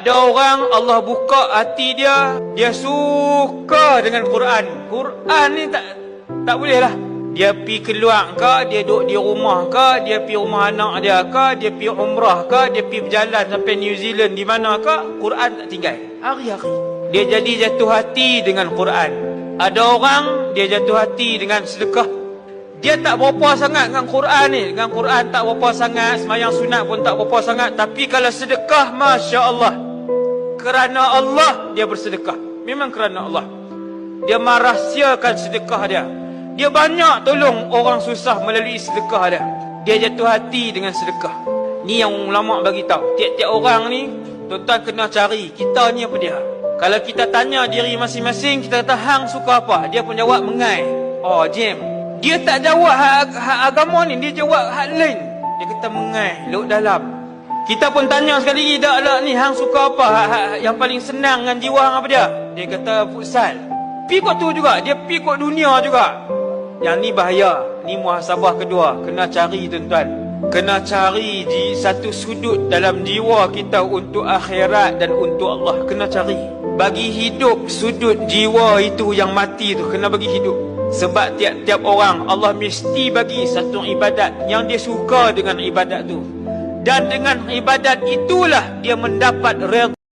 Ada orang Allah buka hati dia, dia suka dengan Quran. Quran ni tak boleh lah. Dia pi keluar ke, dia duduk di rumah ke, dia pi rumah anak dia ke, dia pi umrah ke, dia pi berjalan sampai New Zealand di mana ke, Quran tak tinggal. Hari-hari dia jadi jatuh hati dengan Quran. Ada orang dia jatuh hati dengan sedekah. Dia tak berapa sangat dengan Quran ni. Dengan Quran tak berapa sangat, sembahyang sunat pun tak berapa sangat. Tapi kalau sedekah, Masya Allah, kerana Allah dia bersedekah. Memang kerana Allah. Dia merahsiakan sedekah dia. Dia banyak tolong orang susah melalui sedekah dia. Dia jatuh hati dengan sedekah. Ni yang ulama bagi tahu. Tiap-tiap orang ni, tuan-tuan kena cari kita ni apa dia. Kalau kita tanya diri masing-masing, kita kata hang suka apa? Dia pun jawab mengai. Oh, Jim. Dia tak jawab hak agama ni, dia jawab hak lain. Dia kata mengai, luk dalam. Kita pun tanya sekali lagi, dak ni hang suka apa? Yang paling senang dengan jiwa hang apa dia? Dia kata futsal. Pi kot tu juga, dia pi kot dunia juga. Yang ni bahaya. Ni muhasabah kedua. Kena cari tuan-tuan. Kena cari di satu sudut dalam jiwa kita untuk akhirat dan untuk Allah. Kena cari. Bagi hidup sudut jiwa itu yang mati tu, kena bagi hidup. Sebab tiap-tiap orang Allah mesti bagi satu ibadat yang dia suka dengan ibadat tu. Dan dengan ibadat itulah dia mendapat redha.